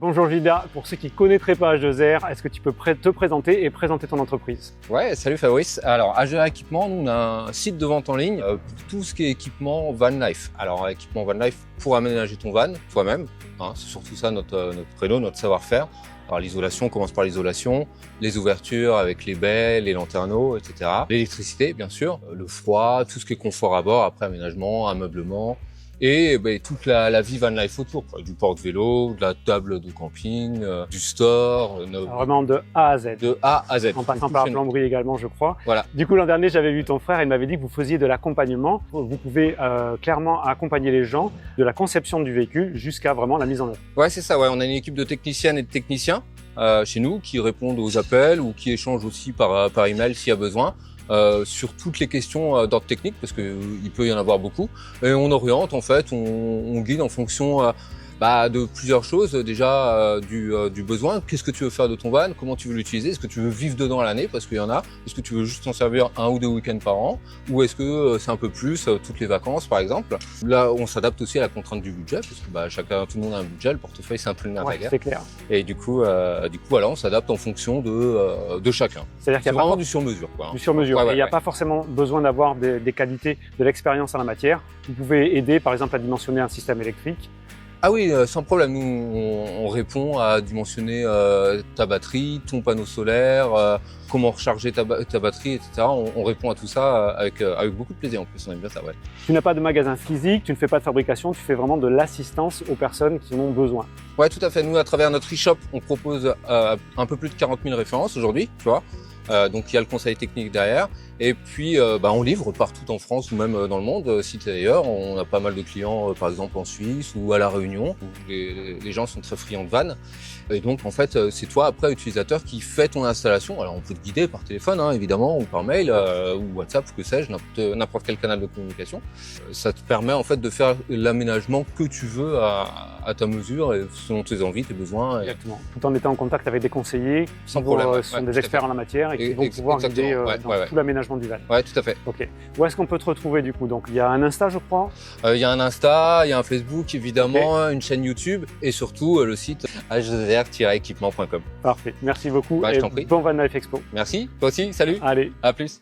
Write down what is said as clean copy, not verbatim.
Bonjour Gilda, pour ceux qui ne connaîtraient pas H2R, est-ce que tu peux te présenter et présenter ton entreprise? Ouais, salut Fabrice. Alors, H2R Équipement, nous on a un site de vente en ligne pour tout ce qui est équipement van life. Alors, équipement van life pour aménager ton van toi-même. Hein, c'est surtout ça notre créneau, notre savoir-faire. Alors, l'isolation, on commence par l'isolation, les ouvertures avec les baies, les lanterneaux, etc. L'électricité, bien sûr, le froid, tout ce qui est confort à bord, après aménagement, ameublement. Et toute la vie van life autour, quoi. Du porte-vélo, de la table de camping, du store. Vraiment de A à Z. De A à Z. En passant par la plomberie également, je crois. Voilà. Du coup, l'an dernier, j'avais vu ton frère, il m'avait dit que vous faisiez de l'accompagnement. Vous pouvez clairement accompagner les gens de la conception du véhicule jusqu'à vraiment la mise en œuvre. Ouais, c'est ça, ouais. On a une équipe de techniciennes et de techniciens chez nous qui répondent aux appels ou qui échangent aussi par email s'il y a besoin. Sur toutes les questions d'ordre technique, parce qu'il peut y en avoir beaucoup. Et on oriente, en fait, on guide en fonction de plusieurs choses. Déjà, du besoin. Qu'est-ce que tu veux faire de ton van? Comment tu veux l'utiliser? Est-ce que tu veux vivre dedans à l'année? Parce qu'il y en a. Est-ce que tu veux juste en servir 1 ou 2 week-ends par an? Ou est-ce que c'est un peu plus, toutes les vacances, par exemple? Là, on s'adapte aussi à la contrainte du budget, parce que tout le monde a un budget, le portefeuille, c'est un peu le nerf de la guerre. C'est clair. Et du coup, voilà, on s'adapte en fonction de chacun. C'est-à-dire qu'il y a vraiment du sur-mesure, quoi. Du sur-mesure. Ouais, il n'y a pas forcément besoin d'avoir des qualités, de l'expérience en la matière. Vous pouvez aider, par exemple, à dimensionner un système électrique. Ah oui, sans problème. Nous, on répond à dimensionner ta batterie, ton panneau solaire, comment recharger ta batterie, etc. On répond à tout ça avec beaucoup de plaisir. En plus, on aime bien ça, ouais. Tu n'as pas de magasin physique, tu ne fais pas de fabrication, tu fais vraiment de l'assistance aux personnes qui en ont besoin. Ouais, tout à fait. Nous, à travers notre e-shop, on propose un peu plus de 40 000 références aujourd'hui, tu vois. Donc il y a le conseil technique derrière et puis on livre partout en France ou même dans le monde, si tu es ailleurs. On a pas mal de clients par exemple en Suisse ou à La Réunion où les gens sont très friands de vannes et donc en fait c'est toi après utilisateur qui fait ton installation. Alors on peut te guider par téléphone évidemment ou par mail ou WhatsApp ou que sais-je, n'importe quel canal de communication. Ça te permet en fait de faire l'aménagement que tu veux à ta mesure et selon tes envies, tes besoins. Exactement. Tout en étant en contact avec des conseillers qui sont des experts en la matière et qui vont pouvoir guider dans tout l'aménagement du van. Ouais, tout à fait. Ok. Où est-ce qu'on peut te retrouver du coup? Donc il y a un Insta, je crois. Il y a un Insta, il y a un Facebook évidemment, une chaîne YouTube et surtout le site h2r-équipement.com. Parfait. Merci beaucoup. Je t'en prie. Bon Van Life Expo. Merci. Toi aussi. Salut. Allez. À plus.